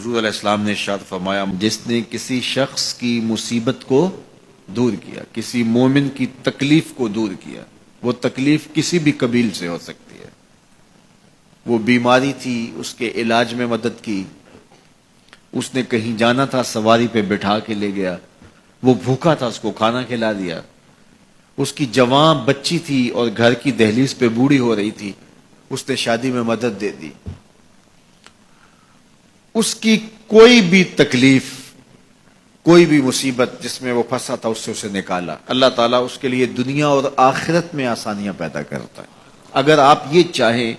حضور علیہ السلام نے ارشاد فرمایا، جس نے کسی شخص کی مصیبت کو دور کیا، کسی مومن کی تکلیف کو دور کیا، وہ تکلیف کسی بھی قبیل سے ہو سکتی ہے، وہ بیماری تھی اس کے علاج میں مدد کی، اس نے کہیں جانا تھا سواری پہ بٹھا کے لے گیا، وہ بھوکا تھا اس کو کھانا کھلا دیا، اس کی جوان بچی تھی اور گھر کی دہلیز پہ بوڑھی ہو رہی تھی، اس نے شادی میں مدد دے دی، اس کی کوئی بھی تکلیف، کوئی بھی مصیبت جس میں وہ پھنسا تھا اس سے اسے نکالا۔ اللہ تعالیٰ اس کے لیے دنیا اور آخرت میں آسانیاں پیدا کرتا ہے۔ اگر آپ یہ چاہیں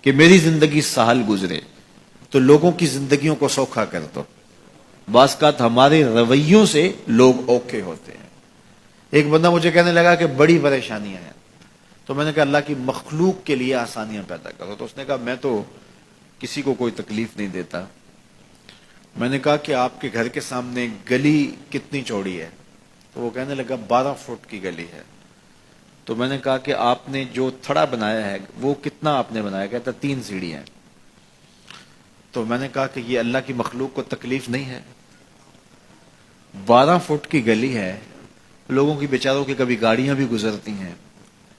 کہ میری زندگی سہل گزرے تو لوگوں کی زندگیوں کو سوکھا کر دو۔ بعض اوقات ہمارے رویوں سے لوگ اوکھے ہوتے ہیں۔ ایک بندہ مجھے کہنے لگا کہ بڑی پریشانیاں ہیں، تو میں نے کہا اللہ کی مخلوق کے لیے آسانیاں پیدا کرو۔ تو اس نے کہا میں تو کسی کو کوئی تکلیف نہیں دیتا۔ میں نے کہا کہ آپ کے گھر کے سامنے گلی کتنی چوڑی ہے؟ تو وہ کہنے لگا 12 فٹ کی گلی ہے۔ تو میں نے کہا کہ آپ نے جو تھڑا بنایا ہے وہ کتنا آپ نے بنایا؟ کہتا 3 سیڑھیاں۔ تو میں نے کہا کہ یہ اللہ کی مخلوق کو تکلیف نہیں ہے؟ 12 فٹ کی گلی ہے، لوگوں کی بیچاروں کی کبھی گاڑیاں بھی گزرتی ہیں،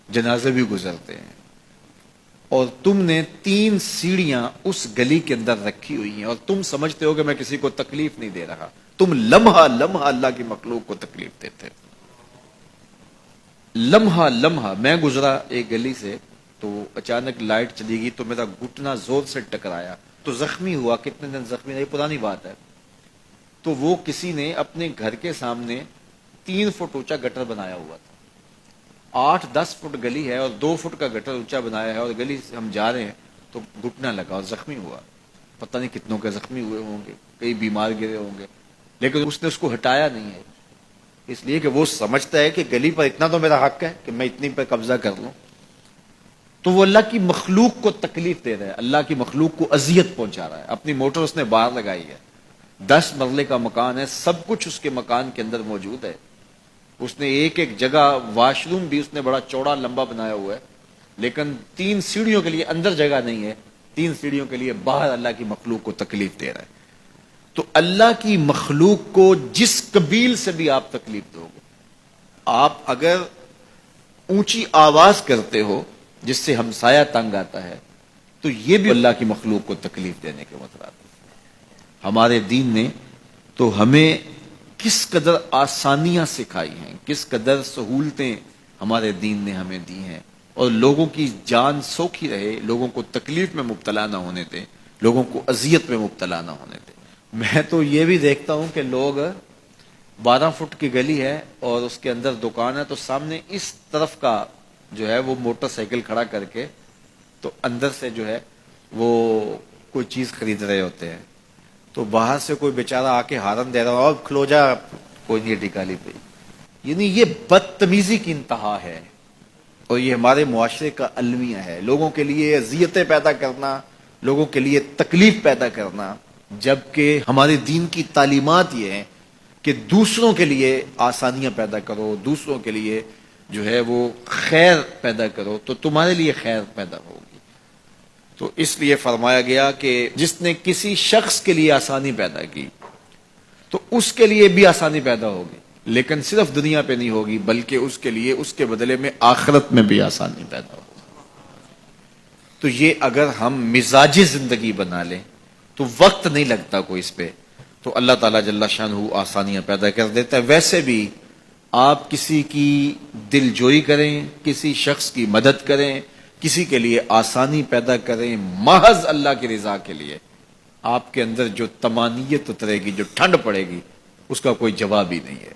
جنازے بھی گزرتے ہیں، اور تم نے 3 سیڑھیاں اس گلی کے اندر رکھی ہوئی ہیں اور تم سمجھتے ہو کہ میں کسی کو تکلیف نہیں دے رہا۔ تم لمحہ لمحہ اللہ کی مخلوق کو تکلیف دیتے ہو۔ لمحہ لمحہ میں گزرا ایک گلی سے تو اچانک لائٹ چلی گئی تو میرا گھٹنا زور سے ٹکرایا تو زخمی ہوا۔ کتنے دن زخمی نہیں، پرانی بات ہے۔ تو وہ کسی نے اپنے گھر کے سامنے 3 فٹ اونچا گٹر بنایا ہوا تھا۔ 8-10 فٹ گلی ہے اور 2 فٹ کا گٹر اونچا بنایا ہے، اور گلی سے ہم جا رہے ہیں تو گھٹنا لگا اور زخمی ہوا۔ پتہ نہیں کتنوں کے زخمی ہوئے ہوں گے، کئی بیمار گرے ہوں گے، لیکن اس نے اس کو ہٹایا نہیں ہے، اس لیے کہ وہ سمجھتا ہے کہ گلی پر اتنا تو میرا حق ہے کہ میں اتنی پر قبضہ کر لوں۔ تو وہ اللہ کی مخلوق کو تکلیف دے رہا ہے، اللہ کی مخلوق کو اذیت پہنچا رہا ہے۔ اپنی موٹر اس نے باہر لگائی ہے، 10 مرلے کا مکان ہے، سب کچھ اس کے مکان کے اندر موجود ہے۔ اس نے ایک ایک جگہ واش روم بھی اس نے بڑا چوڑا لمبا بنایا ہوا ہے، لیکن 3 سیڑھیوں کے لیے اندر جگہ نہیں ہے، 3 سیڑھیوں کے لیے باہر اللہ کی مخلوق کو تکلیف دے رہا ہے۔ تو اللہ کی مخلوق کو جس قبیل سے بھی آپ تکلیف دو گے، آپ اگر اونچی آواز کرتے ہو جس سے ہمسایہ تنگ آتا ہے تو یہ بھی اللہ کی مخلوق کو تکلیف دینے کے مترادف ہے۔ ہمارے دین نے تو ہمیں کس قدر آسانیاں سکھائی ہیں، کس قدر سہولتیں ہمارے دین نے ہمیں دی ہیں، اور لوگوں کی جان سوکھی رہے، لوگوں کو تکلیف میں مبتلا نہ ہونے دیں، لوگوں کو اذیت میں مبتلا نہ ہونے دیں۔ میں تو یہ بھی دیکھتا ہوں کہ لوگ 12 فٹ کی گلی ہے اور اس کے اندر دکان ہے، تو سامنے اس طرف کا جو ہے وہ موٹر سائیکل کھڑا کر کے تو اندر سے جو ہے وہ کوئی چیز خرید رہے ہوتے ہیں، تو باہر سے کوئی بیچارہ آ کے ہارن دے رہا ہو، اب کھلو جا، کوئی نہیں ٹکالی پہ۔ یعنی یہ بدتمیزی کی انتہا ہے، اور یہ ہمارے معاشرے کا المیہ ہے، لوگوں کے لیے اذیتیں پیدا کرنا، لوگوں کے لیے تکلیف پیدا کرنا، جبکہ ہمارے دین کی تعلیمات یہ ہیں کہ دوسروں کے لیے آسانیاں پیدا کرو، دوسروں کے لیے جو ہے وہ خیر پیدا کرو تو تمہارے لیے خیر پیدا ہوگی۔ تو اس لیے فرمایا گیا کہ جس نے کسی شخص کے لیے آسانی پیدا کی تو اس کے لیے بھی آسانی پیدا ہوگی، لیکن صرف دنیا پہ نہیں ہوگی بلکہ اس کے لیے اس کے بدلے میں آخرت میں بھی آسانی پیدا ہوگی۔ تو یہ اگر ہم مزاجی زندگی بنا لیں تو وقت نہیں لگتا کوئی اس پہ، تو اللہ تعالیٰ جل شانہ آسانیاں پیدا کر دیتا ہے۔ ویسے بھی آپ کسی کی دل جوئی کریں، کسی شخص کی مدد کریں، کسی کے لیے آسانی پیدا کریں محض اللہ کی رضا کے لیے، آپ کے اندر جو طمانینت اترے گی، جو ٹھنڈ پڑے گی، اس کا کوئی جواب ہی نہیں ہے۔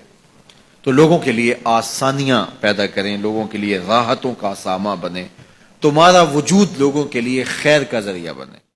تو لوگوں کے لیے آسانیاں پیدا کریں، لوگوں کے لیے راحتوں کا ساماں بنے، تمہارا وجود لوگوں کے لیے خیر کا ذریعہ بنے۔